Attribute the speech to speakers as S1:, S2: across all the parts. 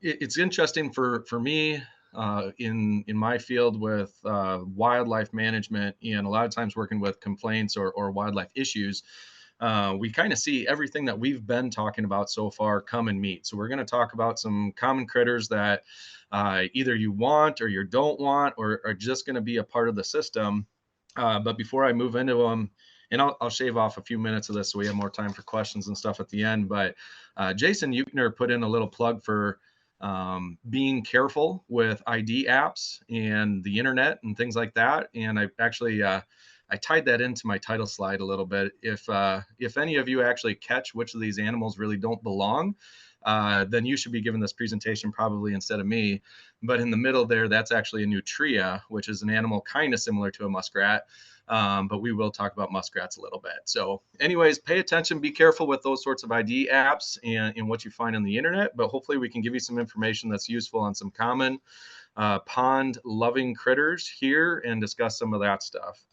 S1: it's interesting for me in my field with wildlife management, and a lot of times working with complaints or wildlife issues. We kind of see everything that we've been talking about so far come and meet. So we're going to talk about some common critters that either you want or you don't want, or are just going to be a part of the system. But before I move into them, and I'll shave off a few minutes of this so we have more time for questions and stuff at the end. But Jason Euchner put in a little plug for being careful with ID apps and the internet and things like that. And I actually I tied that into my title slide a little bit. If any of you actually catch which of these animals really don't belong, then you should be giving this presentation probably instead of me. But in the middle there, that's actually a nutria, which is an animal kind of similar to a muskrat. But we will talk about muskrats a little bit. So anyways, pay attention, be careful with those sorts of ID apps and what you find on the internet, but hopefully we can give you some information that's useful on some common pond loving critters here and discuss some of that stuff.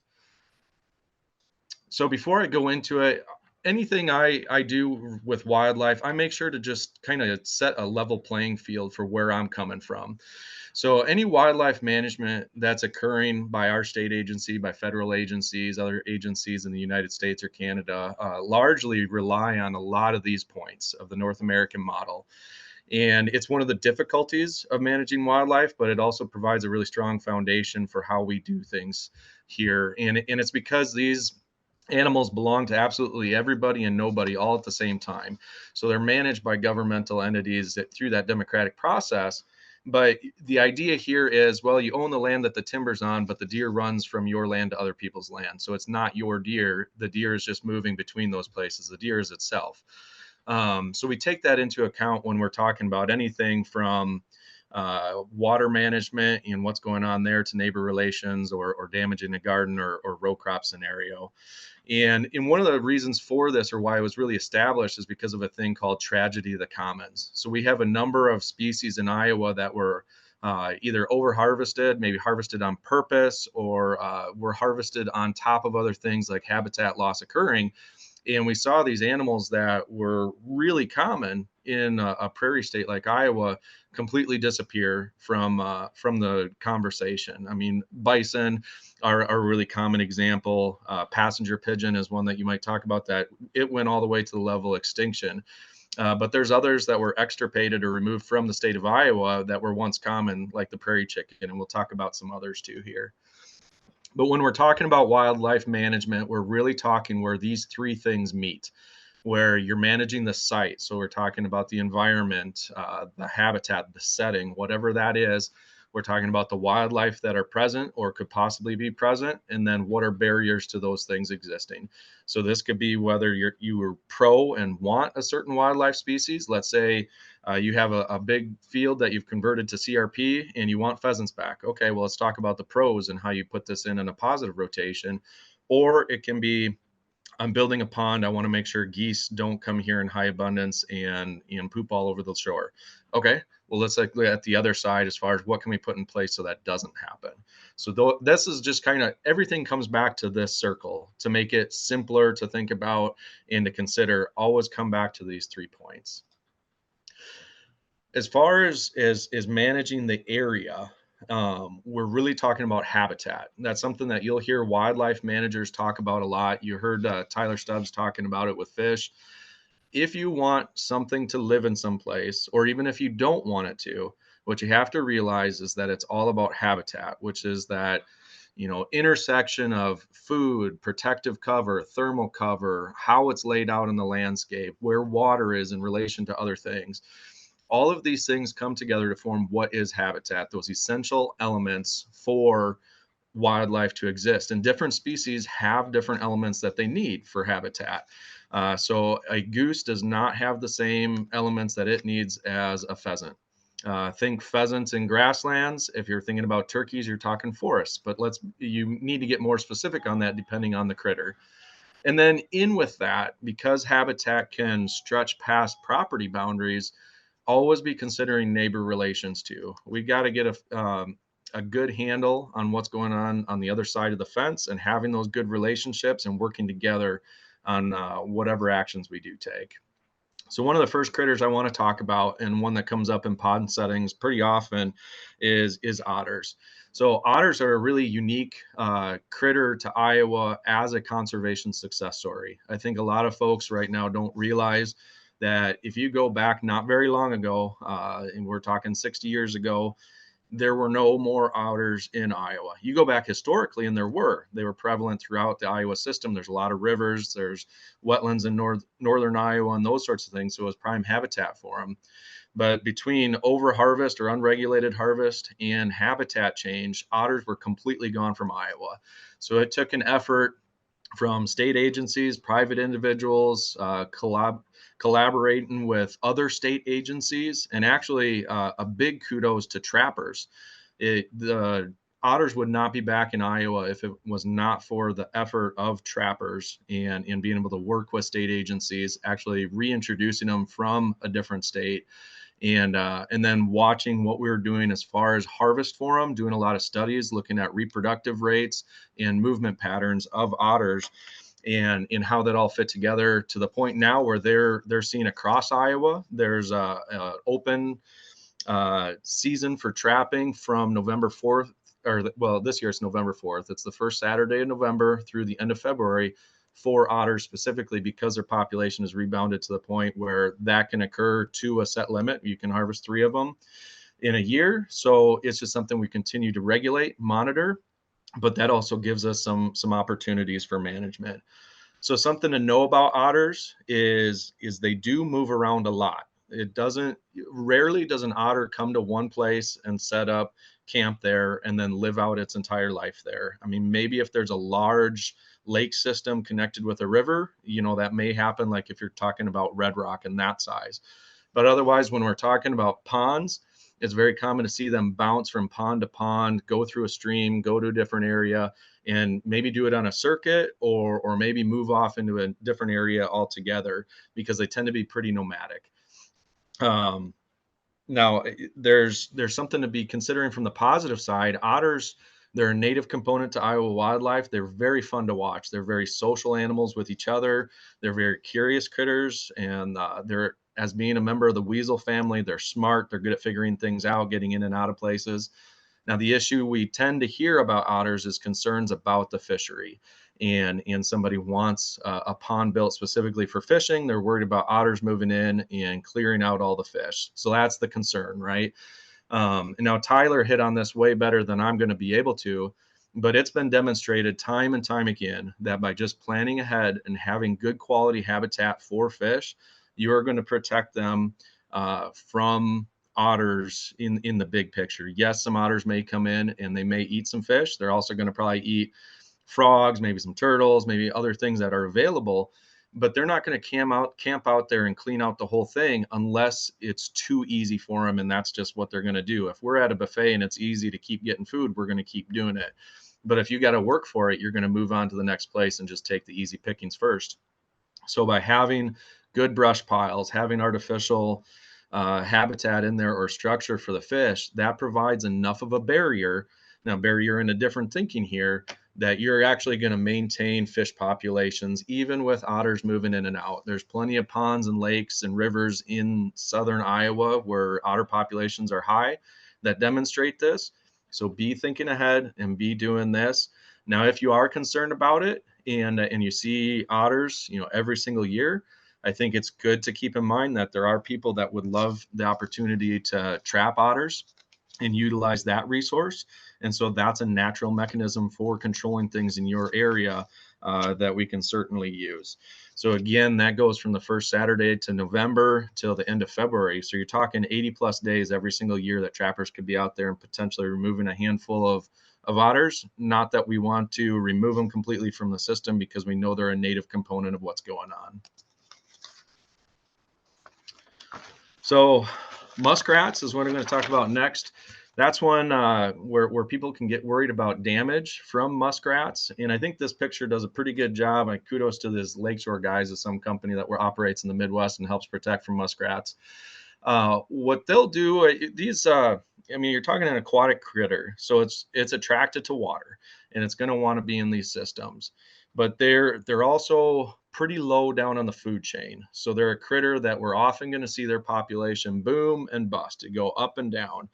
S1: So before I go into it, anything I do with wildlife, I make sure to just kind of set a level playing field for where I'm coming from. So any wildlife management that's occurring by our state agency, by federal agencies, other agencies in the United States or Canada, largely rely on a lot of these points of the North American model. And it's one of the difficulties of managing wildlife, but it also provides a really strong foundation for how we do things here. And it's because these animals belong to absolutely everybody and nobody all at the same time. So they're managed by governmental entities through that democratic process. But the idea here is, well, you own the land that the timber's on, but the deer runs from your land to other people's land. So it's not your deer. The deer is just moving between those places. The deer is itself. So we take that into account when we're talking about anything from water management and what's going on there to neighbor relations or damaging a garden or row crop scenario. And one of the reasons for this, or why it was really established, is because of a thing called tragedy of the commons. So we have a number of species in Iowa that were either over harvested, maybe harvested on purpose, or were harvested on top of other things like habitat loss occurring. And we saw these animals that were really common in a prairie state like Iowa completely disappear from the conversation. I mean, bison are a really common example. Passenger pigeon is one that you might talk about, that it went all the way to the level of extinction. But there's others that were extirpated or removed from the state of Iowa that were once common, like the prairie chicken, and we'll talk about some others too here. But when we're talking about wildlife management, we're really talking where these three things meet, where you're managing the site. So we're talking about the environment, the habitat, the setting, whatever that is. We're talking about the wildlife that are present or could possibly be present, and then what are barriers to those things existing. So this could be whether you are pro and want a certain wildlife species. Let's say you have a big field that you've converted to CRP and you want pheasants back. Okay, well, let's talk about the pros and how you put this in a positive rotation. Or it can be, I'm building a pond. I want to make sure geese don't come here in high abundance and poop all over the shore. Okay, well, let's look at the other side as far as what can we put in place so that doesn't happen. So this is just kind of, everything comes back to this circle to make it simpler to think about and to consider. Always come back to these 3 points. As far as managing the area, we're really talking about habitat. That's something that you'll hear wildlife managers talk about a lot. You heard Tyler Stubbs talking about it with fish. If you want something to live in some place, or even if you don't want it to, what you have to realize is that it's all about habitat, which is that, intersection of food, protective cover, thermal cover, how it's laid out in the landscape, where water is in relation to other things. All of these things come together to form what is habitat, those essential elements for wildlife to exist. And different species have different elements that they need for habitat. So a goose does not have the same elements that it needs as a pheasant. Think pheasants in grasslands. If you're thinking about turkeys, you're talking forests. But you need to get more specific on that depending on the critter. And then in with that, because habitat can stretch past property boundaries, always be considering neighbor relations too. We got to get a good handle on what's going on the other side of the fence, and having those good relationships and working together on whatever actions we do take. So one of the first critters I want to talk about, and one that comes up in pond settings pretty often, is otters. So otters are a really unique critter to Iowa as a conservation success story. I think a lot of folks right now don't realize that if you go back not very long ago, and we're talking 60 years ago, there were no more otters in Iowa. You go back historically, and they were prevalent throughout the Iowa system. There's a lot of rivers, there's wetlands in northern Iowa, and those sorts of things. So it was prime habitat for them. But between over harvest or unregulated harvest and habitat change, otters were completely gone from Iowa. So it took an effort from state agencies, private individuals, collaborating with other state agencies, and actually a big kudos to trappers. The otters would not be back in Iowa if it was not for the effort of trappers and being able to work with state agencies, actually reintroducing them from a different state, and then watching what we were doing as far as harvest for them, doing a lot of studies, looking at reproductive rates and movement patterns of otters, and in how that all fit together to the point now where they're seen across Iowa. There's a open season for trapping from November 4th, or well, this year it's November 4th. It's the first Saturday of November through the end of February for otters specifically, because their population has rebounded to the point where that can occur to a set limit. You can harvest 3 of them in a year. So it's just something we continue to regulate, monitor, but that also gives us some opportunities for management. So something to know about otters is they do move around a lot. It doesn't Rarely does an otter come to one place and set up camp there and then live out its entire life there. I mean, maybe if there's a large lake system connected with a river, that may happen, like if you're talking about Red Rock and that size. But otherwise, when we're talking about ponds, it's very common to see them bounce from pond to pond, go through a stream, go to a different area, and maybe do it on a circuit, or maybe move off into a different area altogether, because they tend to be pretty nomadic. Um, Now, there's something to be considering from the positive side. Otters, they're a native component to Iowa wildlife. They're very fun to watch. They're very social animals with each other. They're very curious critters, and they're as being a member of the weasel family, they're smart. They're good at figuring things out, getting in and out of places. Now, the issue we tend to hear about otters is concerns about the fishery. And somebody wants a pond built specifically for fishing. They're worried about otters moving in and clearing out all the fish. So that's the concern, right? And now Tyler hit on this way better than I'm going to be able to, but it's been demonstrated time and time again that by just planning ahead and having good quality habitat for fish, you are going to protect them from otters in the big picture. Yes, some otters may come in and they may eat some fish. They're also going to probably eat frogs, maybe some turtles, maybe other things that are available, but they're not going to camp out there and clean out the whole thing unless it's too easy for them, and that's just what they're going to do. If we're at a buffet and it's easy to keep getting food, we're going to keep doing it. But if you got to work for it, you're going to move on to the next place and just take the easy pickings first. So by having good brush piles, having artificial habitat in there or structure for the fish, that provides enough of a barrier. Now, barrier in a different thinking here, that you're actually going to maintain fish populations even with otters moving in and out. There's plenty of ponds and lakes and rivers in southern Iowa where otter populations are high that demonstrate this. So be thinking ahead and be doing this. Now, if you are concerned about it and you see otters, every single year, I think it's good to keep in mind that there are people that would love the opportunity to trap otters and utilize that resource. And so that's a natural mechanism for controlling things in your area that we can certainly use. So again, that goes from the first Saturday to November till the end of February. So you're talking 80 plus days every single year that trappers could be out there and potentially removing a handful of otters. Not that we want to remove them completely from the system, because we know they're a native component of what's going on. So muskrats is what I'm going to talk about next. That's one where people can get worried about damage from muskrats. And I think this picture does a pretty good job. And kudos to this Lakeshore Guys of some company that operates in the Midwest and helps protect from muskrats. What they'll do, you're talking an aquatic critter, so it's attracted to water and it's going to want to be in these systems. but they're also pretty low down on the food chain. So they're a critter that we're often going to see their population boom and bust, to go up and down.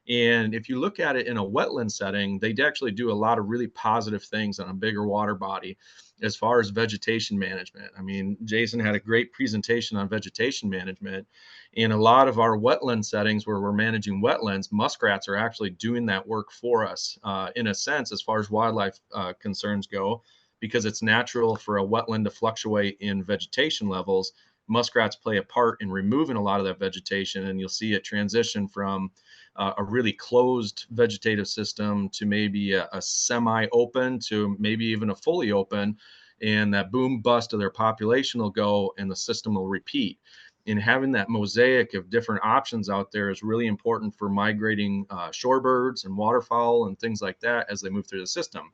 S1: And if you look at it in a wetland setting, they actually do a lot of really positive things on a bigger water body as far as vegetation management. I mean, Jason had a great presentation on vegetation management. In a lot of our wetland settings where we're managing wetlands, muskrats are actually doing that work for us, in a sense, as far as wildlife concerns go, because it's natural for a wetland to fluctuate in vegetation levels. Muskrats play a part in removing a lot of that vegetation, and you'll see it transition from a really closed vegetative system to maybe a semi-open to maybe even a fully open, and that boom bust of their population will go and the system will repeat. And having that mosaic of different options out there is really important for migrating shorebirds and waterfowl and things like that as they move through the system.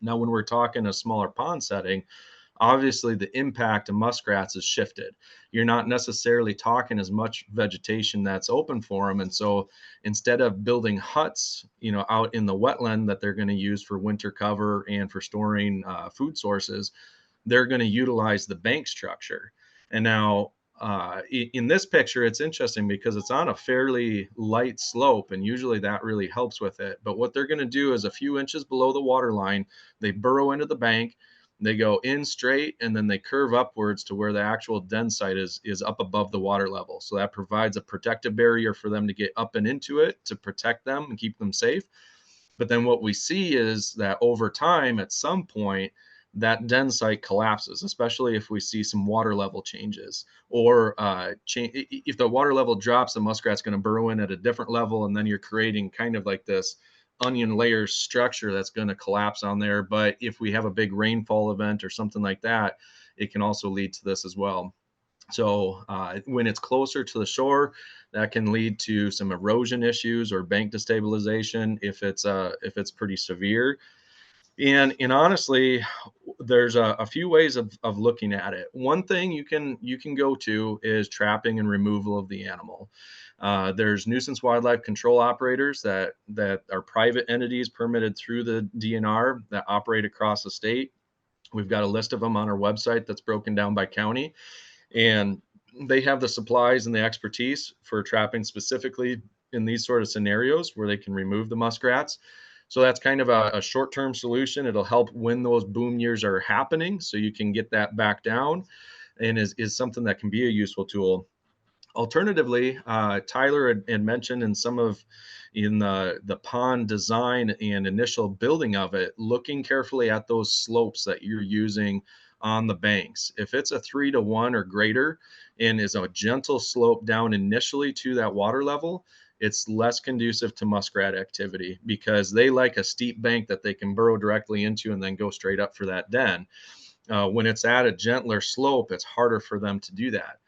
S1: Now, when we're talking a smaller pond setting, obviously the impact of muskrats has shifted. You're not necessarily talking as much vegetation that's open for them. And so instead of building huts, out in the wetland that they're going to use for winter cover and for storing food sources, they're going to utilize the bank structure. And now, in this picture, it's interesting because it's on a fairly light slope, and usually that really helps with it. But what they're going to do is a few inches below the water line, they burrow into the bank, they go in straight, and then they curve upwards to where the actual den site is up above the water level. So that provides a protective barrier for them to get up and into it to protect them and keep them safe. But then what we see is that over time, at some point, that den site collapses, especially if we see some water level changes, or if the water level drops, the muskrat's going to burrow in at a different level, and then you're creating kind of like this onion layer structure that's going to collapse on there. But if we have a big rainfall event or something like that, it can also lead to this as well. So when it's closer to the shore, that can lead to some erosion issues or bank destabilization if it's pretty severe. And honestly, there's a few ways of looking at it. One thing you can go to is trapping and removal of the animal. There's nuisance wildlife control operators that are private entities permitted through the DNR that operate across the state. We've got a list of them on our website that's broken down by county, and they have the supplies and the expertise for trapping specifically in these sort of scenarios where they can remove the muskrats. So that's kind of a short-term solution. It'll help when those boom years are happening, so you can get that back down, and is something that can be a useful tool. Alternatively, Tyler had mentioned in the pond design and initial building of it, looking carefully at those slopes that you're using on the banks. If it's a 3 to 1 or greater and is a gentle slope down initially to that water level, it's less conducive to muskrat activity because they like a steep bank that they can burrow directly into and then go straight up for that den. When it's at a gentler slope, it's harder for them to do that.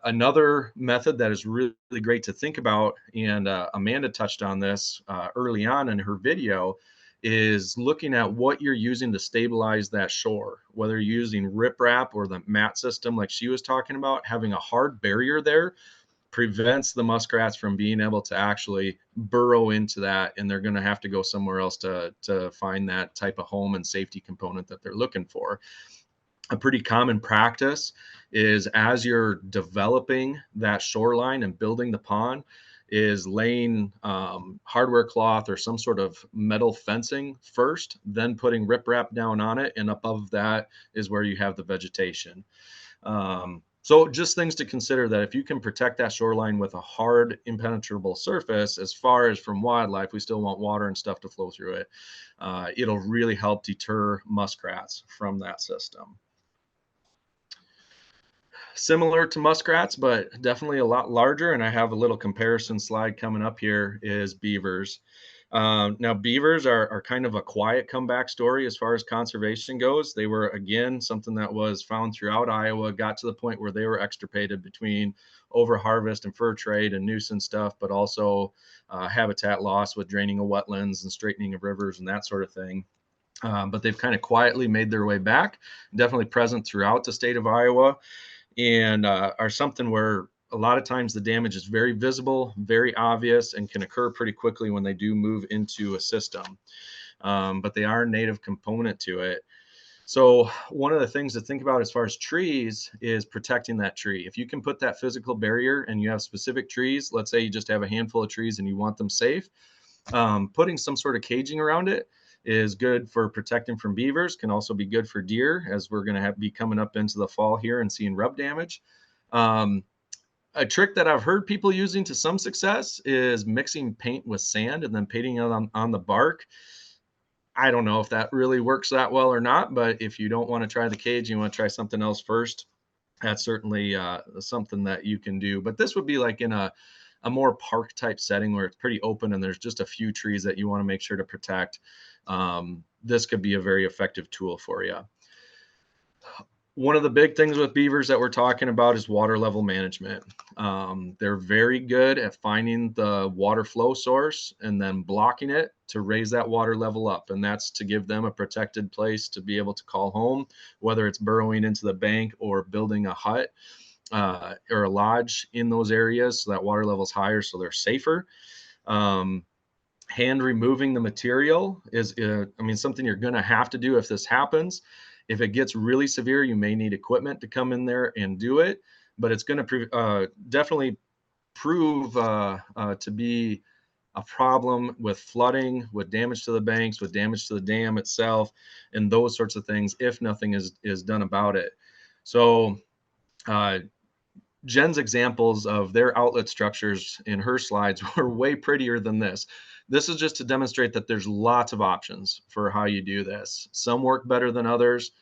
S1: Another method that is really great to think about, and Amanda touched on this early on in her video, is looking at what you're using to stabilize that shore. Whether you're using riprap or the mat system like she was talking about, having a hard barrier there prevents the muskrats from being able to actually burrow into that, and they're going to have to go somewhere else to find that type of home and safety component that they're looking for. A pretty common practice is, as you're developing that shoreline and building the pond, is laying hardware cloth or some sort of metal fencing first, then putting riprap down on it, and above that is where you have the vegetation. So just things to consider, that if you can protect that shoreline with a hard, impenetrable surface, as far as from wildlife, we still want water and stuff to flow through it. It'll really help deter muskrats from that system. Similar to muskrats, but definitely a lot larger. And I have a little comparison slide coming up here, is beavers. Now, beavers are kind of a quiet comeback story as far as conservation goes. They were, again, something that was found throughout Iowa, got to the point where they were extirpated between overharvest and fur trade and nuisance stuff, but also habitat loss with draining of wetlands and straightening of rivers and that sort of thing. But they've kind of quietly made their way back, definitely present throughout the state of Iowa, and are something where a lot of times the damage is very visible, very obvious, and can occur pretty quickly when they do move into a system. But they are a native component to it. So one of the things to think about as far as trees is protecting that tree. If you can put that physical barrier and you have specific trees, let's say you just have a handful of trees and you want them safe, putting some sort of caging around it is good for protecting from beavers, can also be good for deer, as we're going to be coming up into the fall here and seeing rub damage. Um, a trick that I've heard people using to some success is mixing paint with sand and then painting it on the bark. I don't know if that really works that well or not, but if you don't want to try the cage, you want to try something else first, that's certainly something that you can do. But this would be like in a more park type setting where it's pretty open and there's just a few trees that you want to make sure to protect. This could be a very effective tool for you. One of the big things with beavers that we're talking about is water level management. They're very good at finding the water flow source and then blocking it to raise that water level up. And that's to give them a protected place to be able to call home, whether it's burrowing into the bank or building a hut or a lodge in those areas so that water level is higher so they're safer. Um, Hand removing the material is I mean, something you're going to have to do if this happens. If it gets really severe, you may need equipment to come in there and do it, but it's going to definitely prove to be a problem with flooding, with damage to the banks, with damage to the dam itself, and those sorts of things if nothing is done about it. So uh, Jen's examples of their outlet structures in her slides were way prettier than this. This is just to demonstrate that there's lots of options for how you do this. Some work better than others.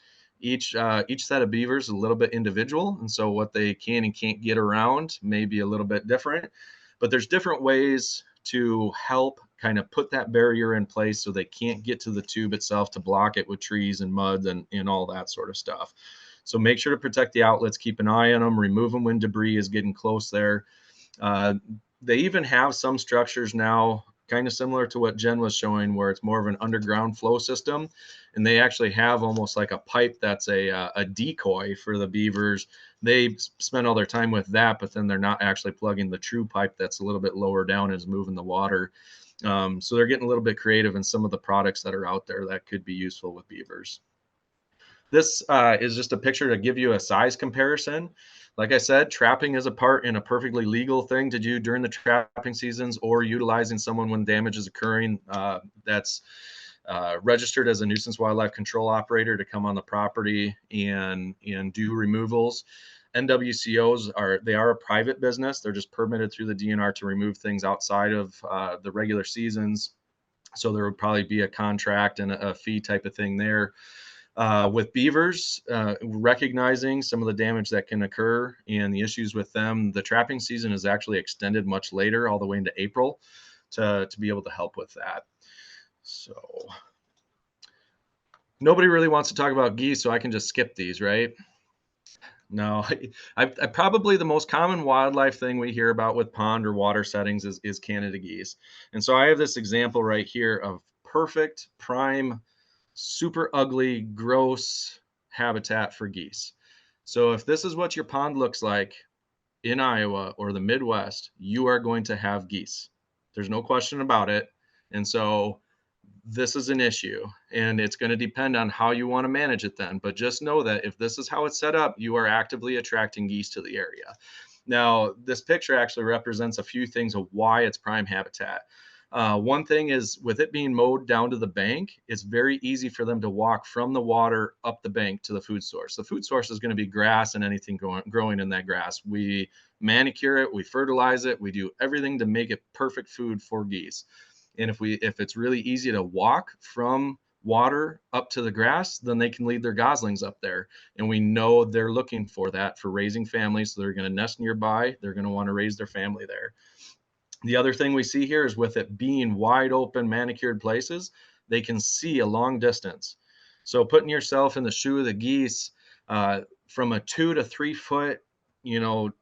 S1: Each set of beavers is a little bit individual, and so what they can and can't get around may be a little bit different. But there's different ways to help kind of put that barrier in place so they can't get to the tube itself to block it with trees and mud and all that sort of stuff. So make sure to protect the outlets, keep an eye on them, remove them when debris is getting close there. Uh, they even have some structures now, kind of similar to what Jen was showing, where it's more of an underground flow system. And they actually have almost like a pipe that's a decoy for the beavers. They spend all their time with that, but then they're not actually plugging the true pipe that's a little bit lower down and is moving the water. So they're getting a little bit creative in some of the products that are out there that could be useful with beavers. This is just a picture to give you a size comparison. Like I said, trapping is a part in a perfectly legal thing to do during the trapping seasons, or utilizing someone when damage is occurring that's registered as a nuisance wildlife control operator to come on the property and do removals. NWCOs are a private business. They're just permitted through the DNR to remove things outside of the regular seasons. So there would probably be a contract and a fee type of thing there. With beavers, recognizing some of the damage that can occur and the issues with them, the trapping season is actually extended much later, all the way into April, to be able to help with that. So nobody really wants to talk about geese, so I can just skip these, right? No, I probably the most common wildlife thing we hear about with pond or water settings is Canada geese. And so I have this example right here of perfect prime super ugly, gross habitat for geese. So if this is what your pond looks like in Iowa or the Midwest, you are going to have geese. There's no question about it. And so this is an issue, and it's going to depend on how you want to manage it then. But just know that if this is how it's set up, you are actively attracting geese to the area. Now, this picture actually represents a few things of why it's prime habitat. One thing is, with it being mowed down to the bank, it's very easy for them to walk from the water up the bank to the food source. The food source is going to be grass and anything growing in that grass. We manicure it, we fertilize it, we do everything to make it perfect food for geese. And if it's really easy to walk from water up to the grass, then they can leave their goslings up there. And we know they're looking for that for raising families. So they're going to nest nearby. They're going to want to raise their family there. The other thing we see here is, with it being wide open, manicured places, they can see a long distance. So putting yourself in the shoe of the geese, from a 2 to 3 foot,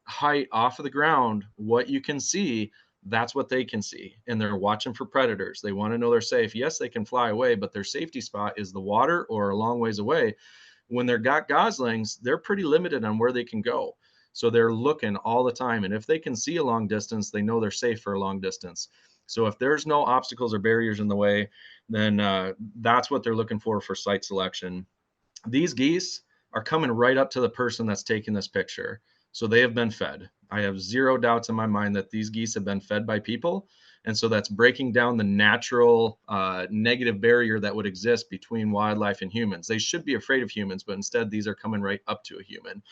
S1: height off of the ground, what you can see, that's what they can see. And they're watching for predators. They want to know they're safe. Yes, they can fly away, but their safety spot is the water or a long ways away. When they're got goslings, they're pretty limited on where they can go. So they're looking all the time. And if they can see a long distance, they know they're safe for a long distance. So if there's no obstacles or barriers in the way, then that's what they're looking for site selection. These geese are coming right up to the person that's taking this picture. So they have been fed. I have zero doubts in my mind that these geese have been fed by people. And so that's breaking down the natural negative barrier that would exist between wildlife and humans. They should be afraid of humans, but instead these are coming right up to a human.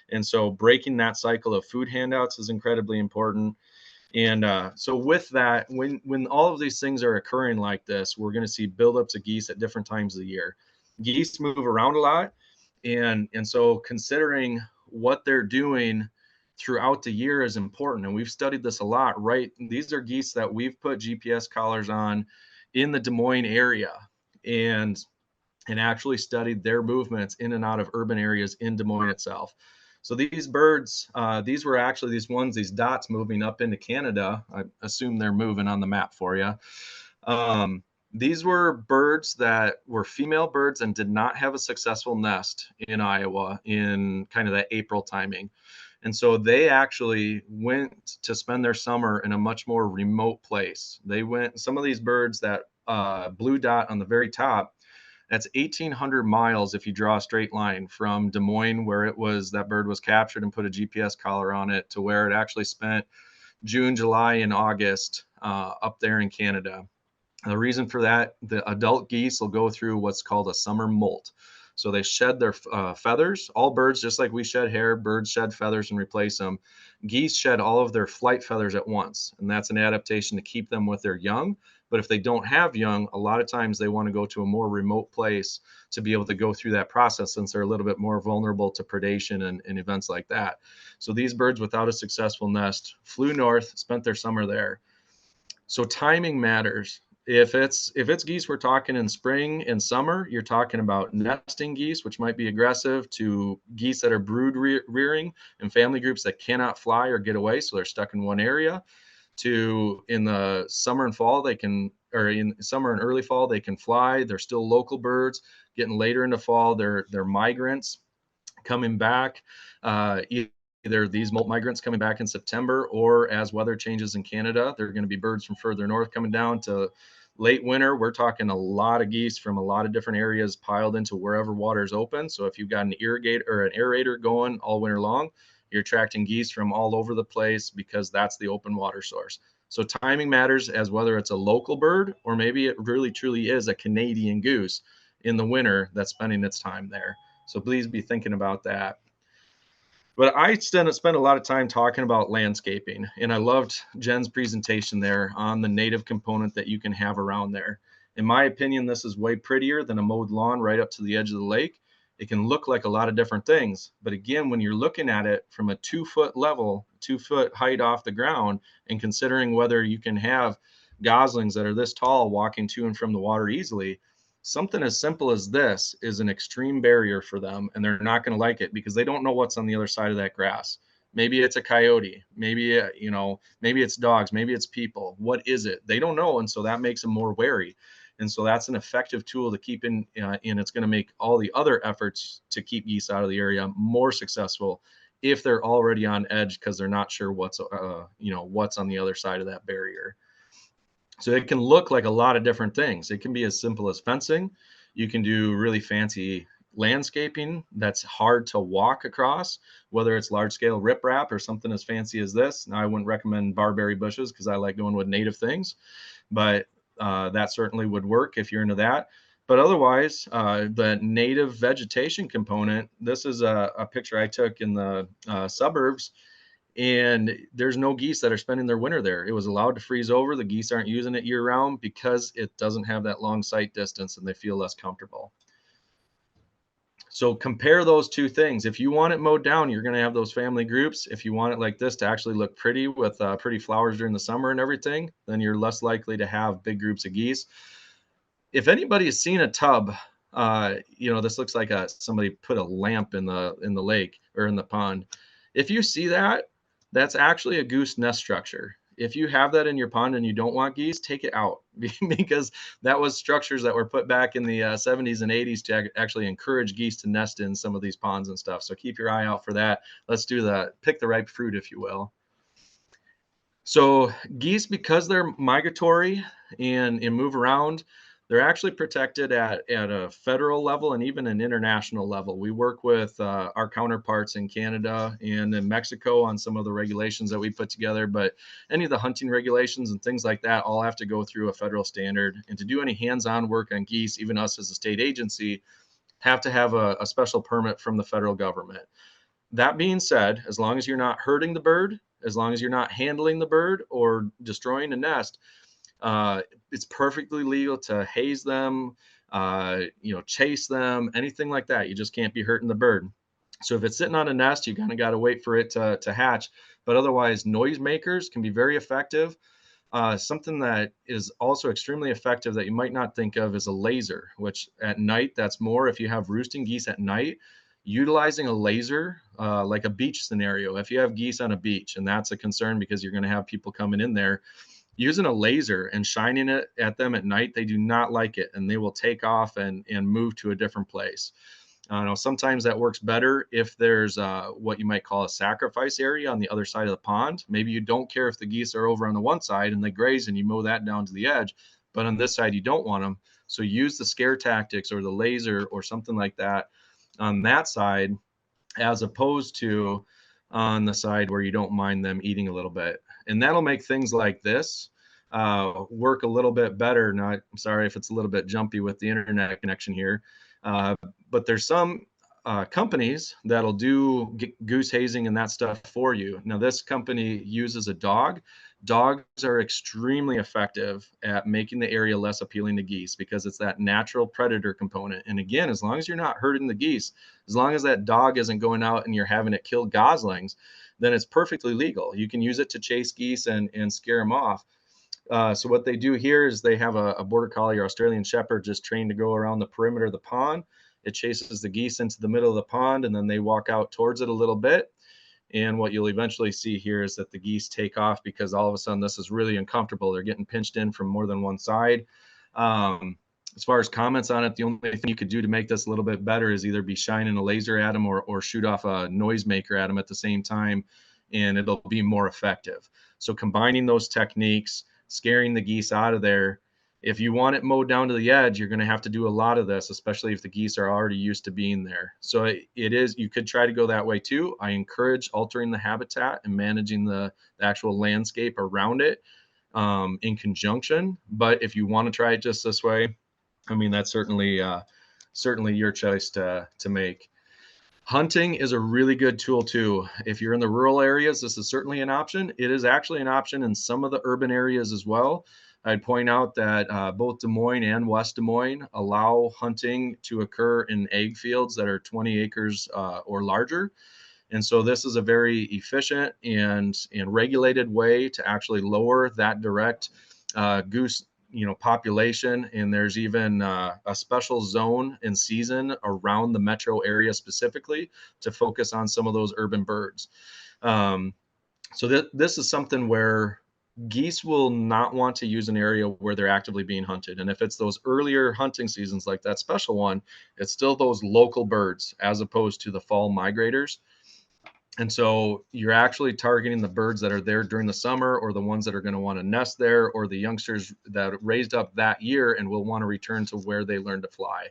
S1: And so breaking that cycle of food handouts is incredibly important. And so with that, when all of these things are occurring like this, we're going to see buildups of geese at different times of the year. Geese move around a lot, and so considering what they're doing throughout the year is important. And we've studied this a lot, right? These are geese that we've put GPS collars on in the Des Moines area, and actually studied their movements in and out of urban areas in Des Moines itself. So these birds, these were actually these dots moving up into Canada. I assume they're moving on the map for you. These were birds that were female birds and did not have a successful nest in Iowa in kind of that April timing. And so they actually went to spend their summer in a much more remote place. They went, some of these birds, that blue dot on the very top, that's 1,800 miles if you draw a straight line from Des Moines, where it was, that bird was captured and put a GPS collar on it, to where it actually spent June, July, and August up there in Canada. The reason for that, the adult geese will go through what's called a summer molt. So they shed their feathers. All birds, just like we shed hair, birds shed feathers and replace them. Geese shed all of their flight feathers at once, and that's an adaptation to keep them with their young. But if they don't have young, a lot of times they want to go to a more remote place to be able to go through that process, since they're a little bit more vulnerable to predation and events like that. So these birds, without a successful nest, flew north, spent their summer there. So timing matters. If it's geese, we're talking in spring and summer, you're talking about nesting geese, which might be aggressive, to geese that are brood rearing and family groups that cannot fly or get away, so they're stuck in one area, to in the summer and fall they can, or in summer and early fall they can fly. They're still local birds. Getting later into fall, they're migrants coming back. Either these molt migrants coming back in September, or as weather changes in Canada, they're going to be birds from further north coming down to late winter. We're talking a lot of geese from a lot of different areas piled into wherever water is open. So if you've got an irrigator or an aerator going all winter long, you're attracting geese from all over the place, because that's the open water source. So timing matters, as whether it's a local bird or maybe it really truly is a Canadian goose in the winter that's spending its time there. So please be thinking about that. But I spent a lot of time talking about landscaping, and I loved Jen's presentation there on the native component that you can have around there. In my opinion, this is way prettier than a mowed lawn right up to the edge of the lake. It can look like a lot of different things, but again, when you're looking at it from a 2-foot level, 2-foot height off the ground, and considering whether you can have goslings that are this tall walking to and from the water easily, something as simple as this is an extreme barrier for them, and they're not going to like it because they don't know what's on the other side of that grass. Maybe it's a coyote, maybe maybe it's dogs, maybe it's people. What is it? They don't know, and so that makes them more wary. And so that's an effective tool to keep in, and it's going to make all the other efforts to keep geese out of the area more successful if they're already on edge because they're not sure what's what's on the other side of that barrier. So it can look like a lot of different things. It can be as simple as fencing. You can do really fancy landscaping that's hard to walk across, whether it's large scale riprap or something as fancy as this. Now, I wouldn't recommend barberry bushes because I like going with native things, but that certainly would work if you're into that. But otherwise, the native vegetation component, this is a picture I took in the suburbs, and there's no geese that are spending their winter there. It was allowed to freeze over. The geese aren't using it year round because it doesn't have that long sight distance and they feel less comfortable. So compare those two things. If you want it mowed down, you're going to have those family groups. If you want it like this to actually look pretty with pretty flowers during the summer and everything, then you're less likely to have big groups of geese. If anybody has seen a tub, this looks like somebody put a lamp in the lake or in the pond. If you see that, that's actually a goose nest structure. If you have that in your pond and you don't want geese, take it out because that was structures that were put back in the 70s and 80s to actually encourage geese to nest in some of these ponds and stuff. So keep your eye out for that. Let's do pick the ripe fruit, if you will. So geese, because they're migratory and move around, They're actually protected at a federal level and even an international level. We work with our counterparts in Canada and in Mexico on some of the regulations that we put together, but any of the hunting regulations and things like that all have to go through a federal standard. And to do any hands-on work on geese, even us as a state agency, have to have a special permit from the federal government. That being said, as long as you're not hurting the bird, as long as you're not handling the bird or destroying a nest, uh, it's perfectly legal to haze them, chase them, anything like that. You just can't be hurting the bird. So if it's sitting on a nest, you kind of got to wait for it to hatch. But otherwise, noisemakers can be very effective. Something that is also extremely effective that you might not think of is a laser, which at night, that's more if you have roosting geese at night, utilizing a laser, like a beach scenario. If you have geese on a beach, and that's a concern because you're going to have people coming in there, using a laser and shining it at them at night, they do not like it and they will take off and move to a different place. I know sometimes that works better if there's what you might call a sacrifice area on the other side of the pond. Maybe you don't care if the geese are over on the one side and they graze and you mow that down to the edge, but on this side you don't want them. So use the scare tactics or the laser or something like that on that side, as opposed to on the side where you don't mind them eating a little bit. And that'll make things like this work a little bit better. Now, I'm sorry if it's a little bit jumpy with the internet connection here, uh, but there's some companies that'll do goose hazing and that stuff for you. Now, this company uses a dog. Dogs are extremely effective at making the area less appealing to geese because it's that natural predator component. And again, as long as you're not hurting the geese, as long as that dog isn't going out and you're having it kill goslings, then it's perfectly legal. You can use it to chase geese and scare them off. So what they do here is they have a border collie or Australian shepherd just trained to go around the perimeter of the pond. It chases the geese into the middle of the pond, and then they walk out towards it a little bit. And what you'll eventually see here is that the geese take off because all of a sudden this is really uncomfortable. They're getting pinched in from more than one side. As far as comments on it, the only thing you could do to make this a little bit better is either be shining a laser at them or shoot off a noisemaker at them at the same time, and it'll be more effective. So combining those techniques, scaring the geese out of there. If you want it mowed down to the edge, you're going to have to do a lot of this, especially if the geese are already used to being there. So it is, you could try to go that way too. I encourage altering the habitat and managing the actual landscape around it in conjunction. But if you want to try it just this way, I mean, that's certainly your choice to make. Hunting is a really good tool too. If you're in the rural areas, this is certainly an option. It is actually an option in some of the urban areas as well. I'd point out that both Des Moines and West Des Moines allow hunting to occur in ag fields that are 20 acres or larger. And so this is a very efficient and regulated way to actually lower that direct goose population. And there's even a special zone and season around the metro area specifically to focus on some of those urban birds. um, so this is something where geese will not want to use an area where they're actively being hunted. And if it's those earlier hunting seasons like that special one, it's still those local birds as opposed to the fall migrators. And so you're actually targeting the birds that are there during the summer, or the ones that are going to want to nest there, or the youngsters that raised up that year and will want to return to where they learned to fly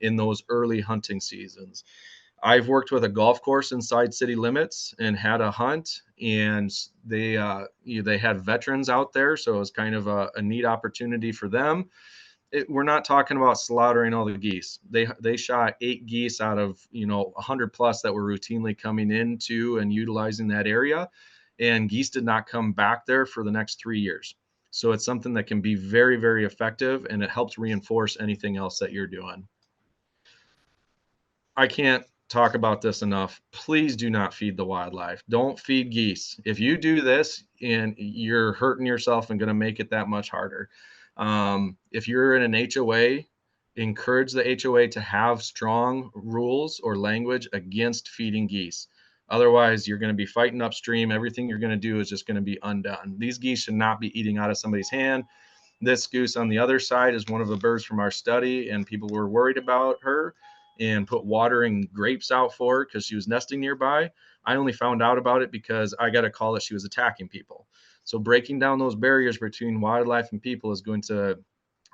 S1: in those early hunting seasons. I've worked with a golf course inside city limits and had a hunt, and they had veterans out there, so it was kind of a neat opportunity for them. We're not talking about slaughtering all the geese. They shot 8 geese out of 100 plus that were routinely coming into and utilizing that area, and geese did not come back there for the next 3 years. So it's something that can be very, very effective, and it helps reinforce anything else that you're doing. I can't talk about this enough. Please do not feed the wildlife. Don't feed geese. If you do this, and you're hurting yourself and going to make it that much harder. If you're in an HOA, encourage the HOA to have strong rules or language against feeding geese. Otherwise, you're going to be fighting upstream. Everything you're going to do is just going to be undone. These geese should not be eating out of somebody's hand. This goose on the other side is one of the birds from our study, and people were worried about her and put watering grapes out for her because she was nesting nearby. I only found out about it because I got a call that she was attacking people. So breaking down those barriers between wildlife and people is going to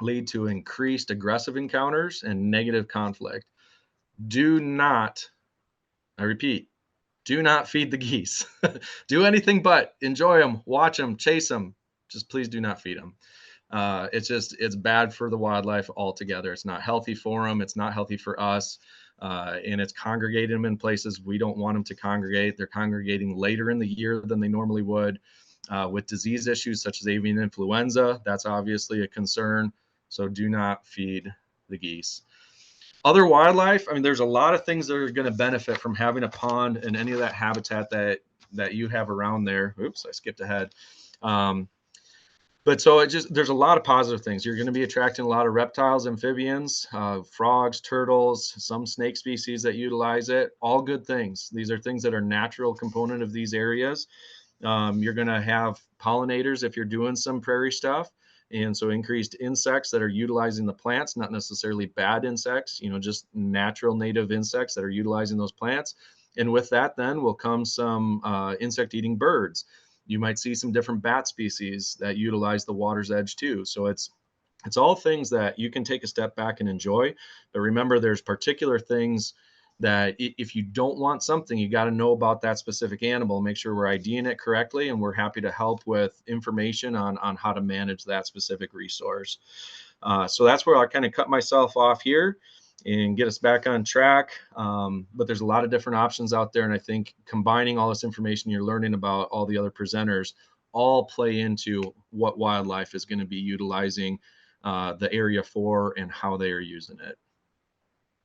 S1: lead to increased aggressive encounters and negative conflict. Do not, I repeat, do not feed the geese. Do anything but enjoy them, watch them, chase them. Just please do not feed them. It's bad for the wildlife altogether. It's not healthy for them. It's not healthy for us. And it's congregating them in places we don't want them to congregate. They're congregating later in the year than they normally would, with disease issues such as avian influenza. That's obviously a concern. So do not feed the geese. Other wildlife, I mean, there's a lot of things that are going to benefit from having a pond and any of that habitat that you have around there. Oops, I skipped ahead. Um, but so it just, there's a lot of positive things. You're going to be attracting a lot of reptiles, amphibians, frogs, turtles, some snake species that utilize it. All good things. These are things that are natural component of these areas. You're going to have pollinators if you're doing some prairie stuff. And so increased insects that are utilizing the plants, not necessarily bad insects, just natural native insects that are utilizing those plants. And with that, then will come some insect eating birds. You might see some different bat species that utilize the water's edge too. So it's all things that you can take a step back and enjoy. But remember, there's particular things that if you don't want something, you got to know about that specific animal, make sure we're IDing it correctly, and we're happy to help with information on how to manage that specific resource. So that's where I kind of cut myself off here and get us back on track. But there's a lot of different options out there. And I think combining all this information you're learning about all the other presenters all play into what wildlife is going to be utilizing the area for and how they are using it.